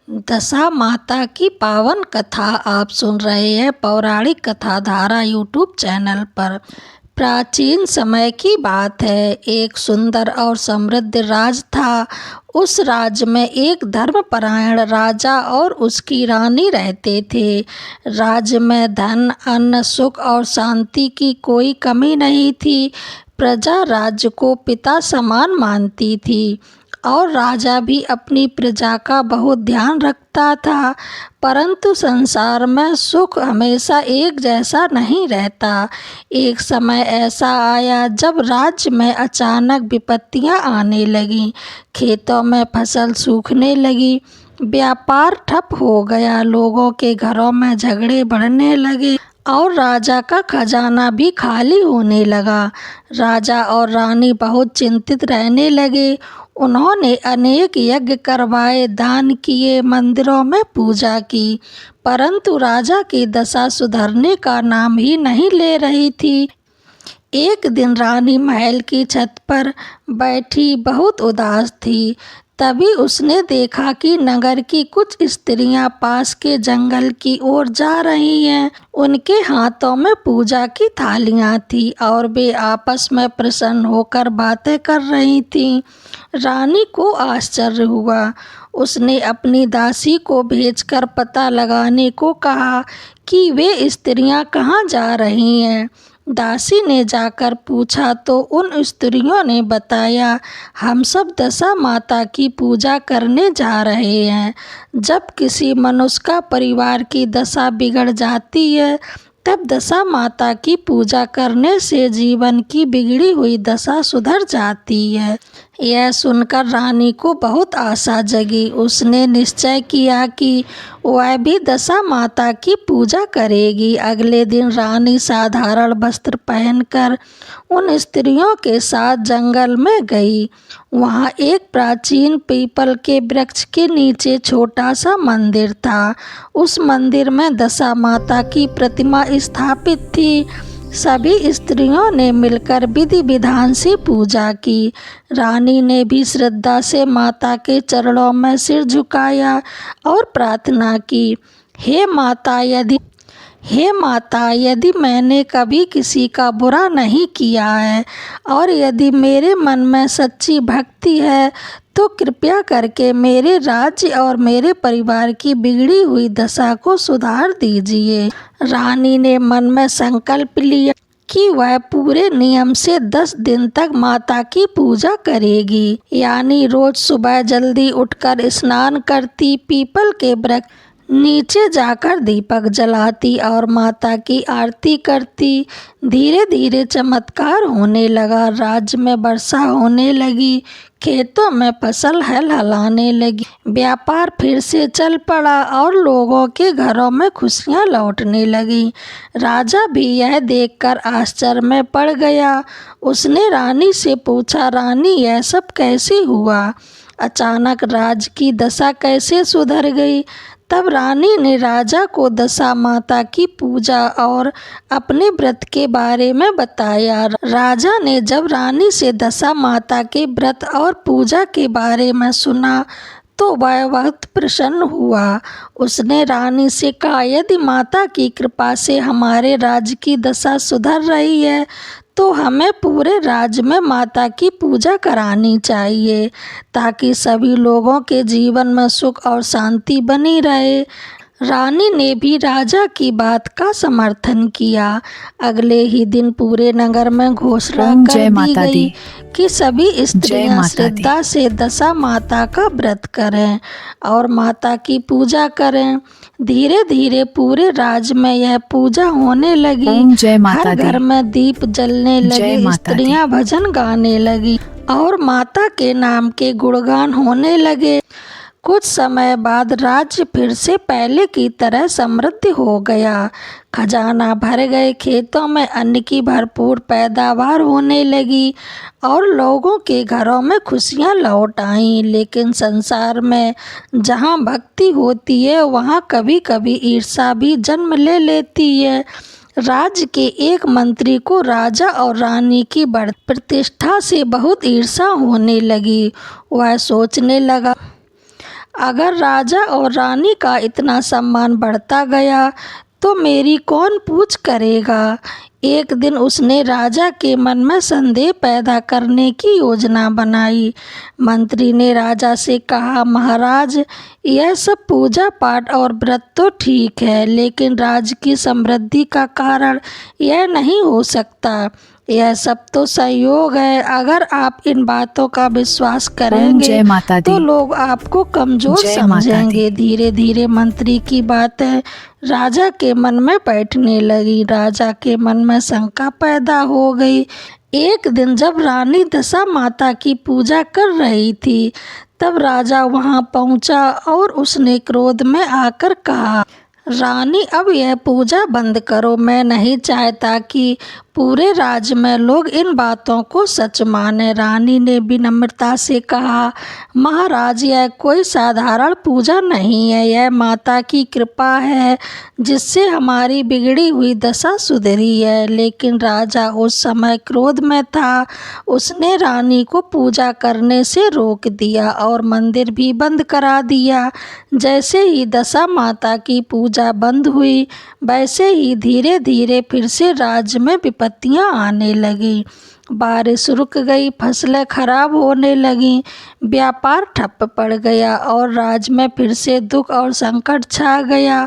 दशा माता की पावन कथा आप सुन रहे हैं पौराणिक कथा धारा यूट्यूब चैनल पर। प्राचीन समय की बात है, एक सुंदर और समृद्ध राज था। उस राज्य में एक धर्मपरायण राजा और उसकी रानी रहते थे। राज्य में धन, अन्न, सुख और शांति की कोई कमी नहीं थी। प्रजा राज्य को पिता समान मानती थी और राजा भी अपनी प्रजा का बहुत ध्यान रखता था। परंतु संसार में सुख हमेशा एक जैसा नहीं रहता। एक समय ऐसा आया जब राज्य में अचानक विपत्तियां आने लगीं। खेतों में फसल सूखने लगी, व्यापार ठप हो गया, लोगों के घरों में झगड़े बढ़ने लगे और राजा का खजाना भी खाली होने लगा। राजा और रानी बहुत चिंतित रहने लगे। उन्होंने अनेक यज्ञ करवाए, दान किए, मंदिरों में पूजा की, परंतु राजा की दशा सुधरने का नाम ही नहीं ले रही थी। एक दिन रानी महल की छत पर बैठी बहुत उदास थी। तभी उसने देखा कि नगर की कुछ स्त्रियां पास के जंगल की ओर जा रही हैं। उनके हाथों में पूजा की थालियां थीं और वे आपस में प्रसन्न होकर बातें कर रही थीं। रानी को आश्चर्य हुआ। उसने अपनी दासी को भेजकर पता लगाने को कहा कि वे स्त्रियां कहाँ जा रही हैं। दासी ने जाकर पूछा तो उन स्त्रियों ने बताया, हम सब दशा माता की पूजा करने जा रहे हैं। जब किसी मनुष्य का परिवार की दशा बिगड़ जाती है तब दशा माता की पूजा करने से जीवन की बिगड़ी हुई दशा सुधर जाती है। यह सुनकर रानी को बहुत आशा जगी। उसने निश्चय किया कि वह भी दशा माता की पूजा करेगी। अगले दिन रानी साधारण वस्त्र पहनकर उन स्त्रियों के साथ जंगल में गई। वहाँ एक प्राचीन पीपल के वृक्ष के नीचे छोटा सा मंदिर था। उस मंदिर में दशा माता की प्रतिमा स्थापित थी। सभी स्त्रियों ने मिलकर विधि विधान से पूजा की। रानी ने भी श्रद्धा से माता के चरणों में सिर झुकाया और प्रार्थना की, हे माता, यदि मैंने कभी किसी का बुरा नहीं किया है और यदि मेरे मन में सच्ची भक्ति है तो कृपया करके मेरे राज्य और मेरे परिवार की बिगड़ी हुई दशा को सुधार दीजिए। रानी ने मन में संकल्प लिया कि वह पूरे नियम से 10 दिन तक माता की पूजा करेगी। यानी रोज सुबह जल्दी उठकर स्नान करती, पीपल के वृक्ष नीचे जाकर दीपक जलाती और माता की आरती करती। धीरे धीरे चमत्कार होने लगा। राज्य में वर्षा होने लगी, खेतों में फसल हलाने लगी, व्यापार फिर से चल पड़ा और लोगों के घरों में खुशियां लौटने लगी। राजा भी यह देखकर आश्चर्य में पड़ गया। उसने रानी से पूछा, रानी, यह सब कैसे हुआ? अचानक राज्य की दशा कैसे सुधर गई? तब रानी ने राजा को दशा माता की पूजा और अपने व्रत के बारे में बताया। राजा ने जब रानी से दशा माता के व्रत और पूजा के बारे में सुना तो वह बहुत प्रसन्न हुआ। उसने रानी से कहा, यदि माता की कृपा से हमारे राज्य की दशा सुधर रही है तो हमें पूरे राज्य में माता की पूजा करानी चाहिए ताकि सभी लोगों के जीवन में सुख और शांति बनी रहे। रानी ने भी राजा की बात का समर्थन किया। अगले ही दिन पूरे नगर में घोषणा कर दी गई कि सभी स्त्रियां श्रद्धा से दशा माता का व्रत करें और माता की पूजा करें। धीरे धीरे पूरे राज्य में यह पूजा होने लगी। हर घर में दीप जलने लगे, स्त्रियां भजन गाने लगी और माता के नाम के गुणगान होने लगे। कुछ समय बाद राज्य फिर से पहले की तरह समृद्ध हो गया। खजाना भर गए, खेतों में अन्न की भरपूर पैदावार होने लगी और लोगों के घरों में खुशियां लौट आईं। लेकिन संसार में जहां भक्ति होती है वहां कभी कभी ईर्ष्या भी जन्म ले लेती है। राज्य के एक मंत्री को राजा और रानी की बढ़ती प्रतिष्ठा से बहुत ईर्ष्या होने लगी। वह सोचने लगा, अगर राजा और रानी का इतना सम्मान बढ़ता गया तो मेरी कौन पूछ करेगा। एक दिन उसने राजा के मन में संदेह पैदा करने की योजना बनाई। मंत्री ने राजा से कहा, महाराज, यह सब पूजा पाठ और व्रत तो ठीक है, लेकिन राज्य की समृद्धि का कारण यह नहीं हो सकता। यह सब तो संयोग है। अगर आप इन बातों का विश्वास करेंगे तो लोग आपको कमजोर समझेंगे। धीरे धीरे मंत्री की बातें राजा के मन में बैठने लगी। राजा के मन में शंका पैदा हो गई। एक दिन जब रानी दशा माता की पूजा कर रही थी, तब राजा वहां पहुंचा और उसने क्रोध में आकर कहा, रानी, अब यह पूजा बंद करो। मैं नहीं चाहता कि पूरे राज्य में लोग इन बातों को सच माने। रानी ने विनम्रता से कहा, महाराज, यह कोई साधारण पूजा नहीं है, यह माता की कृपा है जिससे हमारी बिगड़ी हुई दशा सुधरी है। लेकिन राजा उस समय क्रोध में था। उसने रानी को पूजा करने से रोक दिया और मंदिर भी बंद करा दिया। जैसे ही दशा माता की पूजा बंद हुई, वैसे ही धीरे धीरे फिर से राज्य में विपत्तियां आने लगी। बारिश रुक गई, फसलें खराब होने लगीं, व्यापार ठप पड़ गया और राज्य में फिर से दुख और संकट छा गया।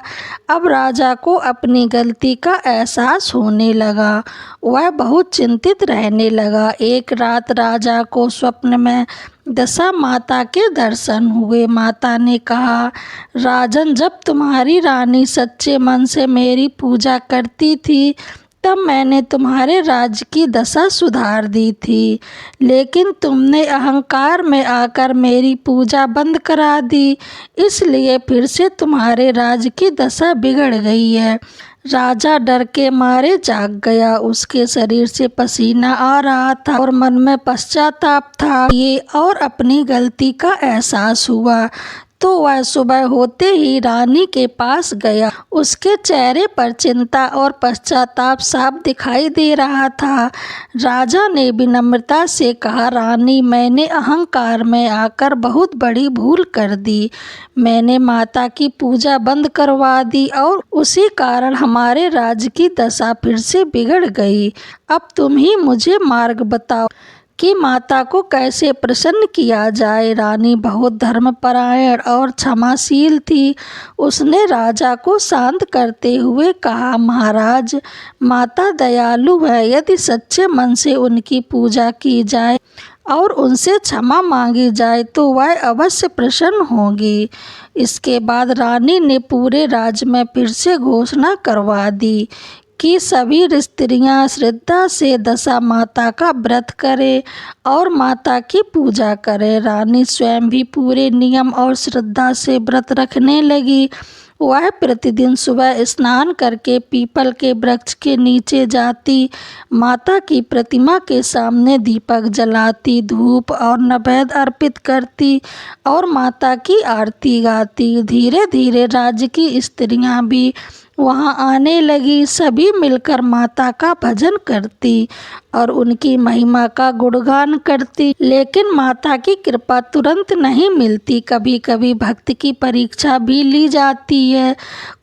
अब राजा को अपनी गलती का एहसास होने लगा। वह बहुत चिंतित रहने लगा। एक रात राजा को स्वप्न में दशा माता के दर्शन हुए। माता ने कहा, राजन, जब तुम्हारी रानी सच्चे मन से मेरी पूजा करती थी, तब मैंने तुम्हारे राज्य की दशा सुधार दी थी, लेकिन तुमने अहंकार में आकर मेरी पूजा बंद करा दी, इसलिए फिर से तुम्हारे राज्य की दशा बिगड़ गई है। राजा डर के मारे जाग गया। उसके शरीर से पसीना आ रहा था और मन में पश्चाताप था ये और अपनी गलती का एहसास हुआ। तो वह सुबह होते ही रानी के पास गया। उसके चेहरे पर चिंता और पश्चाताप साफ दिखाई दे रहा था। राजा ने विनम्रता से कहा, रानी, मैंने अहंकार में आकर बहुत बड़ी भूल कर दी। मैंने माता की पूजा बंद करवा दी और उसी कारण हमारे राज्य की दशा फिर से बिगड़ गई। अब तुम ही मुझे मार्ग बताओ कि माता को कैसे प्रसन्न किया जाए। रानी बहुत धर्मपरायण और क्षमाशील थी। उसने राजा को शांत करते हुए कहा, महाराज, माता दयालु है। यदि सच्चे मन से उनकी पूजा की जाए और उनसे क्षमा मांगी जाए तो वह अवश्य प्रसन्न होगी। इसके बाद रानी ने पूरे राज्य में फिर से घोषणा करवा दी कि सभी स्त्रियां श्रद्धा से दशा माता का व्रत करें और माता की पूजा करें। रानी स्वयं भी पूरे नियम और श्रद्धा से व्रत रखने लगी। वह प्रतिदिन सुबह स्नान करके पीपल के वृक्ष के नीचे जाती, माता की प्रतिमा के सामने दीपक जलाती, धूप और नैवेद्य अर्पित करती और माता की आरती गाती। धीरे धीरे राज्य की स्त्रियां भी वहां आने लगी। सभी मिलकर माता का भजन करती और उनकी महिमा का गुणगान करती। लेकिन माता की कृपा तुरंत नहीं मिलती। कभी कभी भक्त की परीक्षा भी ली जाती है।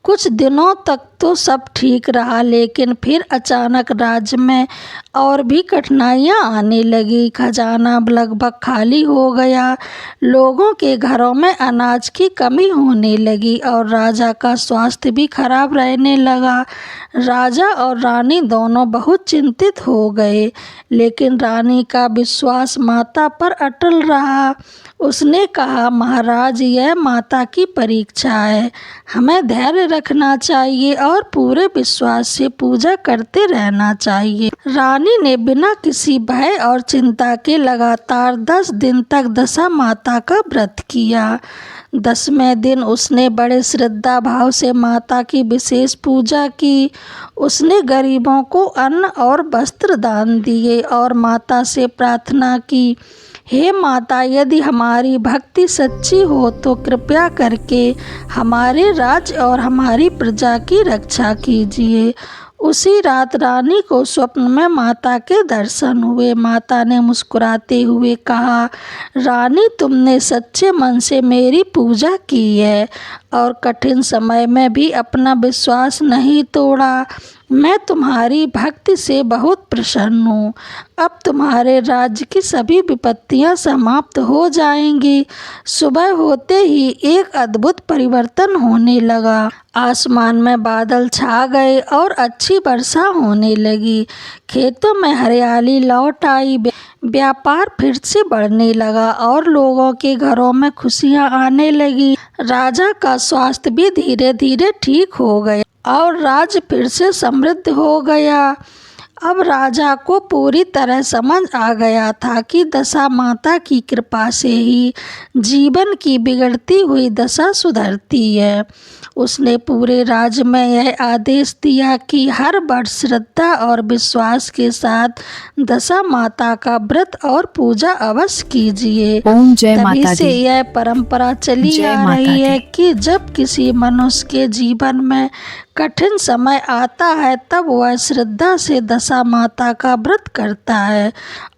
कुछ दिनों तक तो सब ठीक रहा, लेकिन फिर अचानक राज्य में और भी कठिनाइयां आने लगी। खजाना लगभग खाली हो गया, लोगों के घरों में अनाज की कमी होने लगी और राजा का स्वास्थ्य भी खराब रहने लगा। राजा और रानी दोनों बहुत चिंतित हो गए, लेकिन रानी का विश्वास माता पर अटल रहा। उसने कहा, महाराज, यह माता की परीक्षा है, हमें धैर्य रखना चाहिए और पूरे विश्वास से पूजा करते रहना चाहिए। रानी ने बिना किसी भय और चिंता के लगातार 10 दिन तक दशा माता का व्रत किया। 10वें दिन उसने बड़े श्रद्धा भाव से माता की विशेष पूजा की। उसने गरीबों को अन्न और वस्त्र दान दिए और माता से प्रार्थना की, हे माता, यदि हमारी भक्ति सच्ची हो तो कृपया करके हमारे राज्य और हमारी प्रजा की रक्षा कीजिए। उसी रात रानी को स्वप्न में माता के दर्शन हुए। माता ने मुस्कुराते हुए कहा, रानी, तुमने सच्चे मन से मेरी पूजा की है और कठिन समय में भी अपना विश्वास नहीं तोड़ा। मैं तुम्हारी भक्ति से बहुत प्रसन्न हूँ। अब तुम्हारे राज्य की सभी विपत्तियाँ समाप्त हो जाएंगी। सुबह होते ही एक अद्भुत परिवर्तन होने लगा। आसमान में बादल छा गए और अच्छी वर्षा होने लगी। खेतों में हरियाली लौट आई। व्यापार फिर से बढ़ने लगा और लोगों के घरों में खुशियां आने लगी। राजा का स्वास्थ्य भी धीरे धीरे ठीक हो गया और राज्य फिर से समृद्ध हो गया। अब राजा को पूरी तरह समझ आ गया था कि दशा माता की कृपा से ही जीवन की बिगड़ती हुई दशा सुधरती है। उसने पूरे राज्य में यह आदेश दिया कि हर वर्ष श्रद्धा और विश्वास के साथ दशा माता का व्रत और पूजा अवश्य कीजिए। ओम जय तभी माता से दी। यह परंपरा चली जय आ माता रही है दी। कि जब किसी मनुष्य के जीवन में कठिन समय आता है तब वह श्रद्धा से दशा माता का व्रत करता है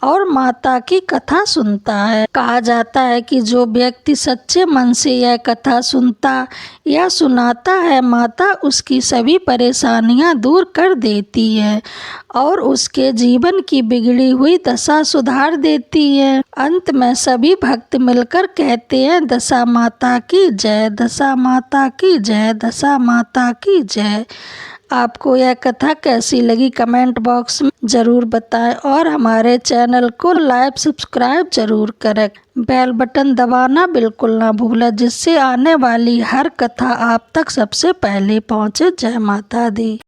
और माता की कथा सुनता है। कहा जाता है कि जो व्यक्ति सच्चे मन से यह कथा सुनता या सुनाता है, माता उसकी सभी परेशानियां दूर कर देती है और उसके जीवन की बिगड़ी हुई दशा सुधार देती है। अंत में सभी भक्त मिलकर कहते हैं, दशा माता की जय, दशा माता की जय, दशा माता की जय। आपको यह कथा कैसी लगी कमेंट बॉक्स में ज़रूर बताएं और हमारे चैनल को लाइक सब्सक्राइब ज़रूर करें। बेल बटन दबाना बिल्कुल ना भूलें, जिससे आने वाली हर कथा आप तक सबसे पहले पहुंचे। जय माता दी।